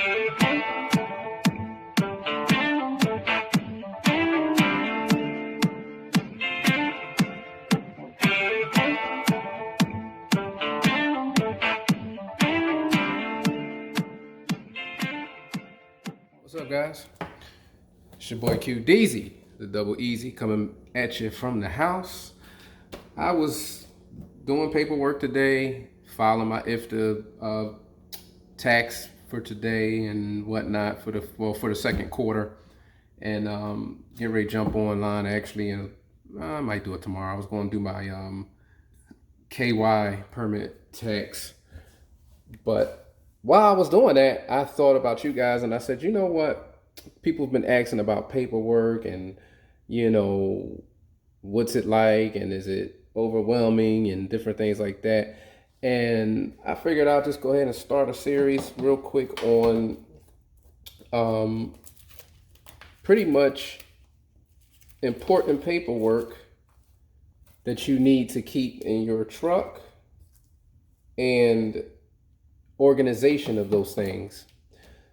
What's up, guys? It's your boy Q Deezy, the Double Easy, coming at you from the house. I was doing paperwork today, filing my IFTA tax for today and whatnot for the second quarter, and get ready to jump online actually, and I might do it tomorrow. I was going to do my KY permit tax, but while I was doing that, I thought about you guys, and I said, you know what? People have been asking about paperwork, and you know, what's it like, and is it overwhelming, and different things like that. And I figured I'll just go ahead and start a series real quick on um, pretty much important paperwork that you need to keep in your truck and organization of those things.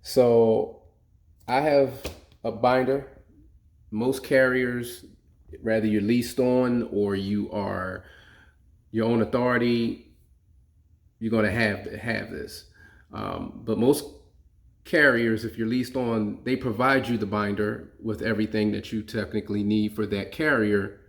So I have a binder. Most carriers, whether you're leased on or you are your own authority, you're going to have this. But most carriers, if you're leased on, they provide you the binder with everything that you technically need for that carrier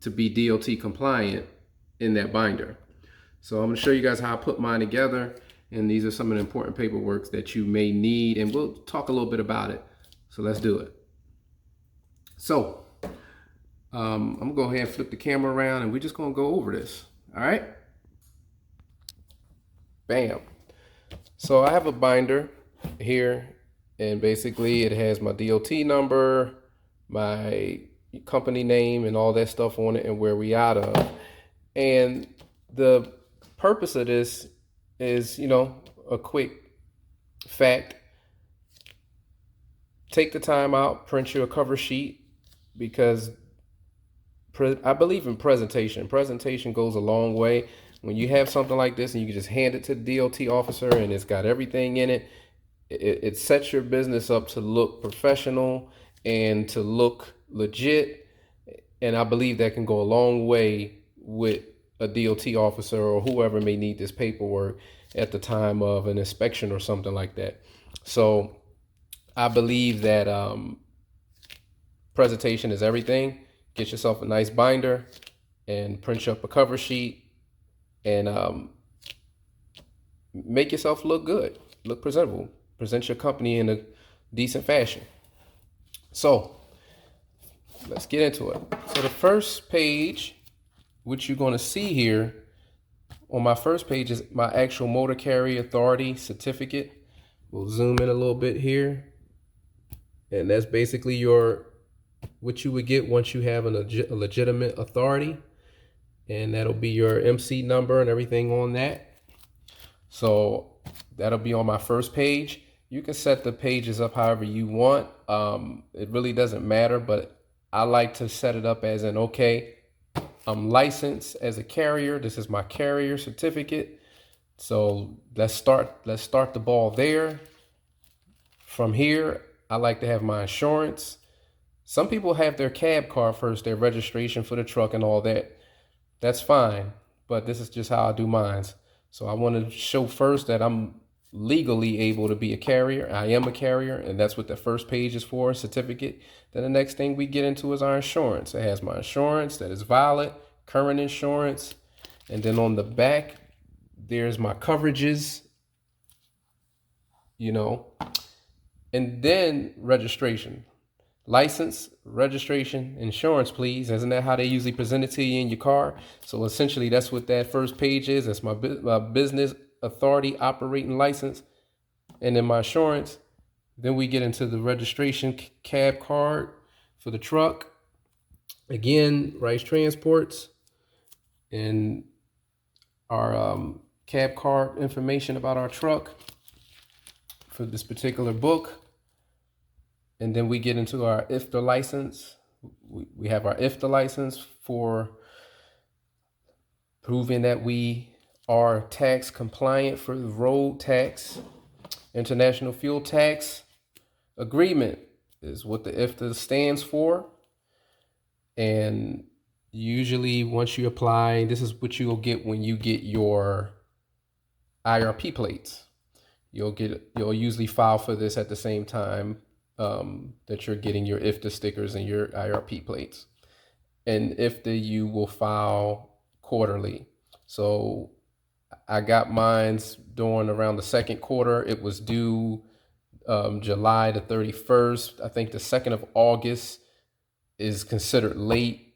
to be DOT compliant in that binder. So I'm going to show you guys how I put mine together, and these are some of the important paperwork that you may need, and we'll talk a little bit about it. So let's do it. So I'm gonna go ahead and flip the camera around, and we're just gonna go over this. All right. Bam. So I have a binder here, and basically it has my DOT number, my company name, and all that stuff on it, and where we out of. And the purpose of this is, you know, a quick fact. Take the time out, print you a cover sheet, because I believe in presentation. Presentation goes a long way. When you have something like this and you can just hand it to the DOT officer and it's got everything in it, it sets your business up to look professional and to look legit. And I believe that can go a long way with a DOT officer or whoever may need this paperwork at the time of an inspection or something like that. So I believe that presentation is everything. Get yourself a nice binder and print you up a cover sheet, and make yourself look good, look presentable, present your company in a decent fashion. So let's get into it. So the first page, which you're going to see here on my first page, is my actual motor carrier authority certificate. We'll zoom in a little bit here, and that's basically what you would get once you have a legitimate authority, and that'll be your MC number and everything on that. So that'll be on my first page. You can set the pages up however you want. It really doesn't matter, but I like to set it up as okay, I'm licensed as a carrier. This is my carrier certificate. So let's start the ball there. From here, I like to have my insurance. Some people have their cab car first, their registration for the truck and all that. That's fine, but this is just how I do mine. So I want to show first that I'm legally able to be a carrier. I am a carrier, and that's what the first page is for, certificate. Then the next thing we get into is our insurance. It has my insurance that is valid, current insurance, and then on the back, there's my coverages, you know, and then registration. License, registration, insurance, please. Isn't that how they usually present it to you in your car? So essentially, that's what that first page is. That's my business authority operating license, and then my insurance. Then we get into the registration cab card for the truck. Again, Rice Transports, and our cab card information about our truck for this particular book. And then we get into our IFTA license. We have our IFTA license for proving that we are tax compliant for the road tax. International Fuel Tax Agreement is what the IFTA stands for. And usually once you apply, this is what you'll get when you get your IRP plates. You'll usually file for this at the same time that you're getting your IFTA stickers and your IRP plates. And IFTA you will file quarterly. So I got mine's during around the second quarter. It was due July the 31st. I think the 2nd of August is considered late,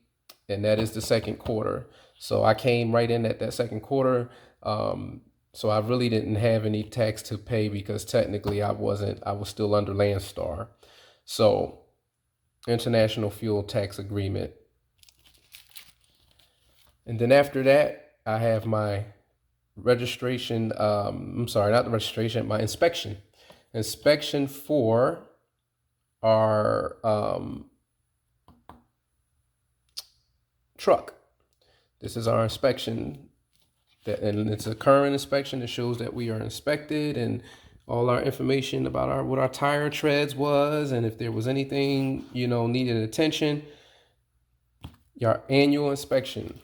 and that is the second quarter. So I came right in at that second quarter. So I really didn't have any tax to pay because technically I was still under Landstar. So International Fuel Tax Agreement. And then after that, I have my registration, I'm sorry, not the registration, my inspection. Inspection for our truck. This is our inspection, and it's a current inspection that shows that we are inspected and all our information about what our tire treads was and if there was anything, needed attention. Your annual inspection.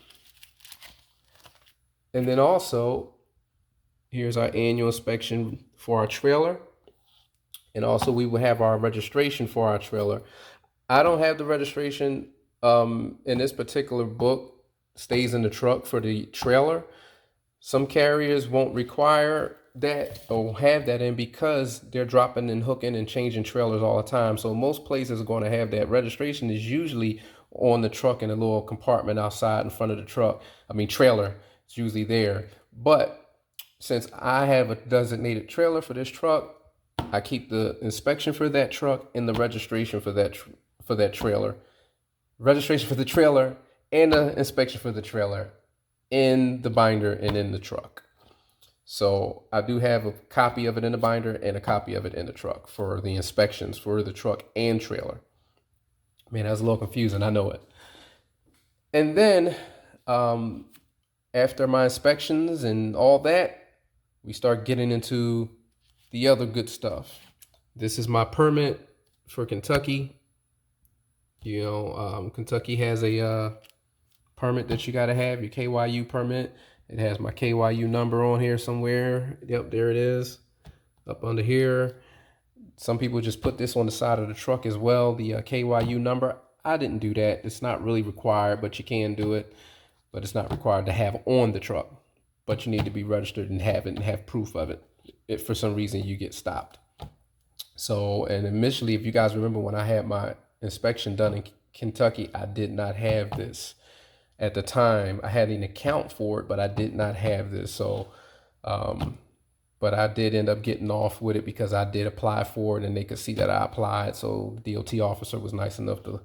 And then also, here's our annual inspection for our trailer. And also we will have our registration for our trailer. I don't have the registration in this particular book, stays in the truck for the trailer. Some carriers won't require that or have that in because they're dropping and hooking and changing trailers all the time. So most places are going to have that. Registration is usually on the truck in a little compartment outside in front of the truck. Trailer. It's usually there. But since I have a designated trailer for this truck, I keep the inspection for that truck and the registration for that trailer. Registration for the trailer and the inspection for the trailer in the binder and in the truck. So I do have a copy of it in the binder and a copy of it in the truck for the inspections for the truck and trailer. Man, that's a little confusing, I know it. And then after my inspections and all that, we start getting into the other good stuff. This is my permit for Kentucky. Kentucky has a permit that you got to have, your KYU permit. It has my KYU number on here somewhere. Yep, there it is, up under here. Some people just put this on the side of the truck as well, the KYU number. I didn't do that. It's not really required, but you can do it. But it's not required to have on the truck. But you need to be registered and have it and have proof of it if for some reason you get stopped. So, and initially, if you guys remember when I had my inspection done in Kentucky, I did not have this. At the time, I had an account for it, but I did not have this. So, but I did end up getting off with it because I did apply for it and they could see that I applied. So the DOT officer was nice enough to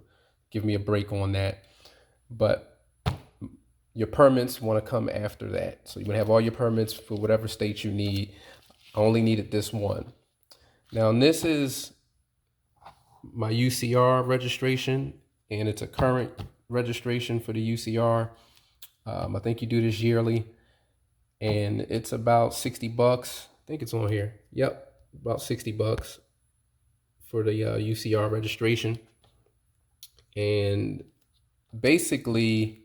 give me a break on that. But your permits want to come after that. So you want to have all your permits for whatever state you need. I only needed this one. Now, this is my UCR registration, and it's a current registration for the UCR. I think you do this yearly, and it's about $60. I think it's on here. Yep, about $60 for the UCR registration. And basically,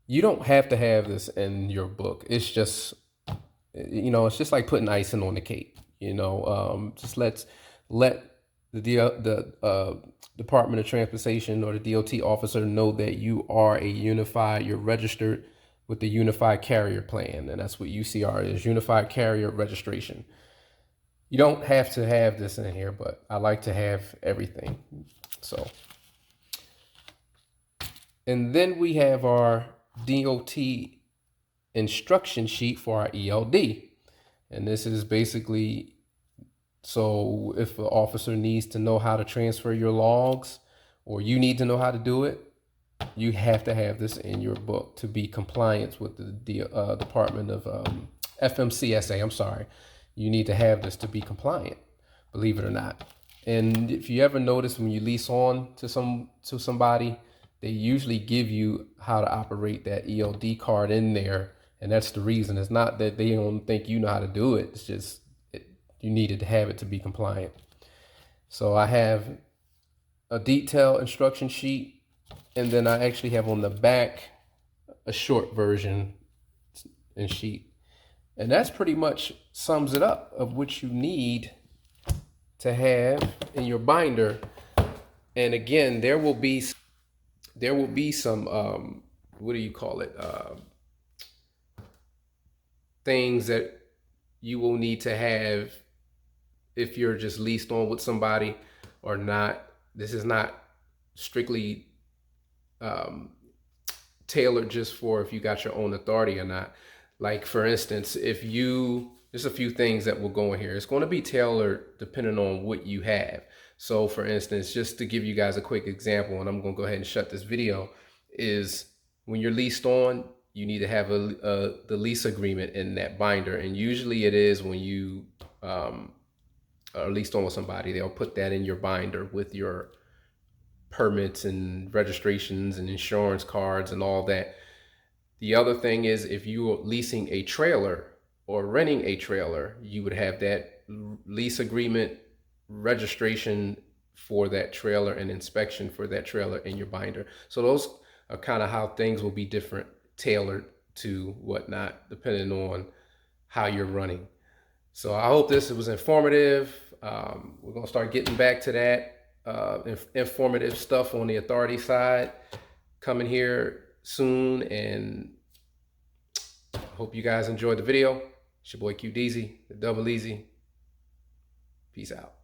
you don't have to have this in your book. It's just, it's just like putting icing on the cake. Just let the Department of Transportation or the DOT officer know that you are you're registered with the Unified Carrier Plan, and that's what UCR is, Unified Carrier Registration. You don't have to have this in here, but I like to have everything. So, and then we have our DOT instruction sheet for our ELD. And this is basically, so if an officer needs to know how to transfer your logs, or you need to know how to do it, you have to have this in your book to be compliant with the Department of FMCSA. I'm sorry. You need to have this to be compliant, believe it or not. And if you ever notice when you lease on to somebody, they usually give you how to operate that ELD card in there. And that's the reason. It's not that they don't think you know how to do it. It's just you needed to have it to be compliant. So I have a detailed instruction sheet, and then I actually have on the back a short version and sheet. And that's pretty much sums it up of what you need to have in your binder. And again, there will be some what do you call it? Things that you will need to have if you're just leased on with somebody or not. This is not strictly tailored just for if you got your own authority or not. Like for instance, there's a few things that will go in here. It's going to be tailored depending on what you have. So for instance, just to give you guys a quick example, and I'm going to go ahead and shut this video, is when you're leased on, you need to have the lease agreement in that binder. And usually it is when you are leased on with somebody, they'll put that in your binder with your permits and registrations and insurance cards and all that. The other thing is if you're leasing a trailer or renting a trailer, you would have that lease agreement, registration for that trailer, and inspection for that trailer in your binder. So those are kind of how things will be different, tailored to whatnot, depending on how you're running. So I hope this was informative. We're going to start getting back to that informative stuff on the authority side coming here soon, and I hope you guys enjoyed the video. It's your boy QDeezy, the Double Easy. Peace out.